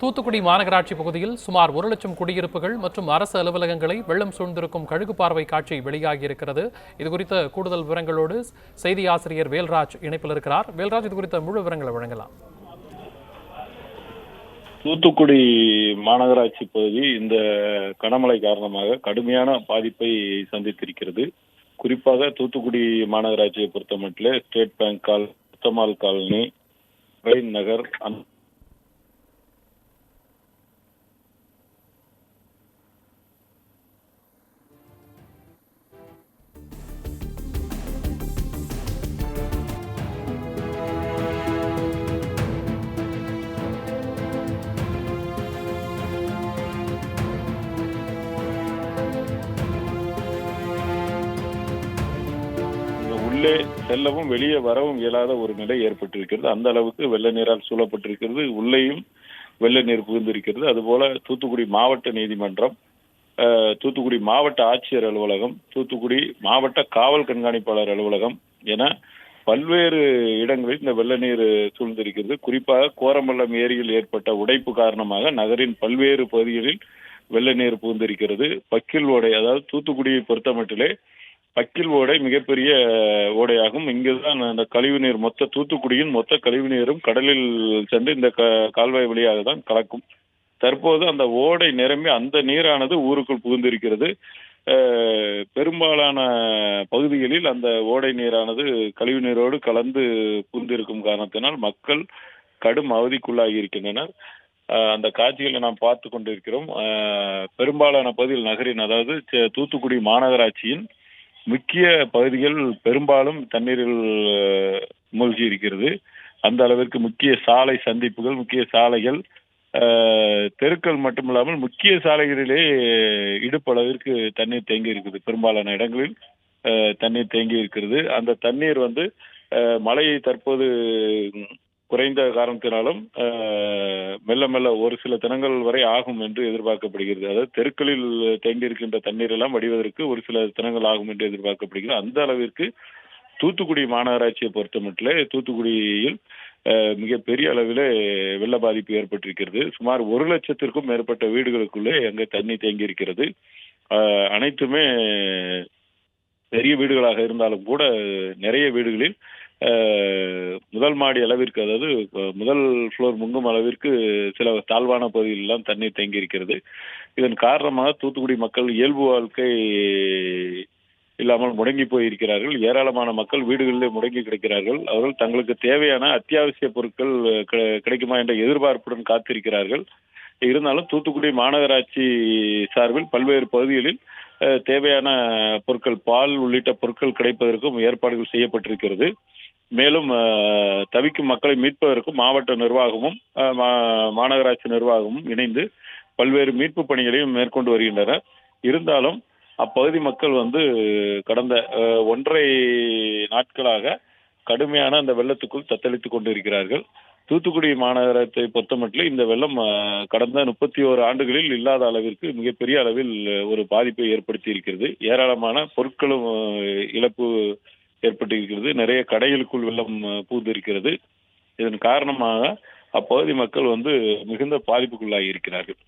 தூத்துக்குடி மாநகராட்சி பகுதியில் சுமார் 1,00,000 குடியிருப்புகள் மற்றும் அரசு அலுவலகங்களை வெள்ளம் சூழ்ந்திருக்கும் கழுகு பார்வை காட்சி வெளியாகியிருக்கிறது. இதுகுறித்த கூடுதல் விவரங்களோடு செய்தி ஆசிரியர் வேல்ராஜ் இணைப்பில் இருக்கிறார். வேல்ராஜ், இது குறித்த முழு விவரங்களை வழங்கலாம். தூத்துக்குடி மாநகராட்சி பகுதி இந்த கனமழை காரணமாக கடுமையான பாதிப்பை சந்தித்திருக்கிறது. குறிப்பாக தூத்துக்குடி மாநகராட்சியை பொறுத்தமட்டில் ஸ்டேட் பேங்க் முத்தமால் காலனி, நகர், உள்ளே செல்லவும் வெளியே வரவும் இயலாத ஒரு நிலை ஏற்பட்டிருக்கிறது. அந்த அளவுக்கு வெள்ள நீரால் சூழப்பட்டிருக்கிறது. உள்ளேயும் வெள்ள நீர் புகுந்திருக்கிறது. அதுபோல தூத்துக்குடி மாவட்ட நீதிமன்றம், தூத்துக்குடி மாவட்ட ஆட்சியர் அலுவலகம், தூத்துக்குடி மாவட்ட காவல் கண்காணிப்பாளர் அலுவலகம் என பல்வேறு இடங்களில் இந்த வெள்ள நீர் சூழ்ந்திருக்கிறது. குறிப்பாக கோரமல்லம் ஏரியில் ஏற்பட்ட உடைப்பு காரணமாக நகரின் பல்வேறு பகுதிகளில் வெள்ள நீர் புகுந்திருக்கிறது. பக்கில் ஓடை, அதாவது தூத்துக்குடியை பொறுத்தமட்டிலே பக்கில் ஓடை மிகப்பெரிய ஓடையாகும். இங்குதான் அந்த கழிவுநீர், தூத்துக்குடியின் மொத்த கழிவு நீரும் கடலில் சென்று இந்த கால்வாய் வழியாக தான் கலக்கும். தற்போது அந்த ஓடை நிரம்பி அந்த நீரானது ஊருக்குள் புகுந்திருக்கிறது. பெரும்பாலான பகுதிகளில் அந்த ஓடை நீரானது கழிவு நீரோடு கலந்து புகுந்திருக்கும் காரணத்தினால் மக்கள் கடும் அவதிக்குள்ளாகி இருக்கின்றனர். அந்த காட்சிகளை நாம் பார்த்து கொண்டிருக்கிறோம். பெரும்பாலான பகுதியில் நகரின், அதாவது தூத்துக்குடி மாநகராட்சியின் முக்கிய பகுதிகள் பெரும்பாலும் தண்ணீரில் மூழ்கி இருக்கிறது. அந்த அளவிற்கு முக்கிய சாலை சந்திப்புகள், முக்கிய சாலைகள், தெருக்கள் மட்டுமில்லாமல் முக்கிய சாலைகளிலே இடுப்பு அளவிற்கு தண்ணீர் தேங்கி இருக்குது. பெரும்பாலான இடங்களில் தண்ணீர் தேங்கி இருக்கிறது. அந்த தண்ணீர் மழையை தற்போது குறைந்த காரணத்தினாலும் மெல்ல மெல்ல ஒரு சில தினங்கள் வரை ஆகும் என்று எதிர்பார்க்கப்படுகிறது. அதாவது தெருக்களில் தேங்கி இருக்கின்ற தண்ணீர் எல்லாம் வடிவதற்கு ஒரு சில தினங்கள் ஆகும் என்று எதிர்பார்க்கப்படுகிறது. அந்த அளவிற்கு தூத்துக்குடி மாநகராட்சியை பொறுத்தமட்டிலே தூத்துக்குடியில் மிகப்பெரிய அளவில் வெள்ள பாதிப்பு ஏற்பட்டிருக்கிறது. சுமார் 1,00,000க்கும் மேற்பட்ட வீடுகளுக்குள்ளே அங்கே தண்ணி தேங்கி இருக்கிறது. அனைத்துமே பெரிய வீடுகளாக இருந்தாலும் கூட நிறைய வீடுகளில் முதல் மாடி அளவிற்கு, அதாவது முதல் ஃப்ளோர் முங்கும் அளவிற்கு சில தாழ்வான பகுதிகளெல்லாம் தண்ணீர் தேங்கி இருக்கிறது. இதன் காரணமாக தூத்துக்குடி மக்கள் இயல்பு வாழ்க்கை இல்லாமல் முடங்கி போயிருக்கிறார்கள். ஏராளமான மக்கள் வீடுகளிலே முடங்கி கிடக்கிறார்கள். அவர்கள் தங்களுக்கு தேவையான அத்தியாவசிய பொருட்கள் கிடைக்குமா என்ற எதிர்பார்ப்புடன் காத்திருக்கிறார்கள். இருந்தாலும் தூத்துக்குடி மாநகராட்சி சார்பில் பல்வேறு பகுதிகளில் தேவையான பொருட்கள், பால் உள்ளிட்ட பொருட்கள் கிடைப்பதற்கும் ஏற்பாடுகள் செய்யப்பட்டிருக்கிறது. மேலும் தவிக்கும் மக்களை மீட்பதற்கும் மாவட்ட நிர்வாகமும் மாநகராட்சி நிர்வாகமும் இணைந்து பல்வேறு மீட்பு பணிகளையும் மேற்கொண்டு வருகின்றனர். இருந்தாலும் அப்பகுதி மக்கள் கடந்த 1.5 நாட்களாக கடுமையான அந்த வெள்ளத்துக்குள் தத்தளித்துக் கொண்டிருக்கிறார்கள். தூத்துக்குடி மாநகரத்தை பொறுத்தமட்டில் இந்த வெள்ளம் கடந்த 31 ஆண்டுகளில் இல்லாத அளவிற்கு மிகப்பெரிய அளவில் ஒரு பாதிப்பை ஏற்படுத்தி இருக்கிறது. ஏராளமான பொருட்களும் இழப்பு ஏற்பட்டிருக்கிறது. நிறைய கடைகளுக்குள் வெள்ளம் புகுந்திருக்கிறது. இதன் காரணமாக அப்பகுதி மக்கள் மிகுந்த பாதிப்புக்குள்ளாகி இருக்கிறார்கள்.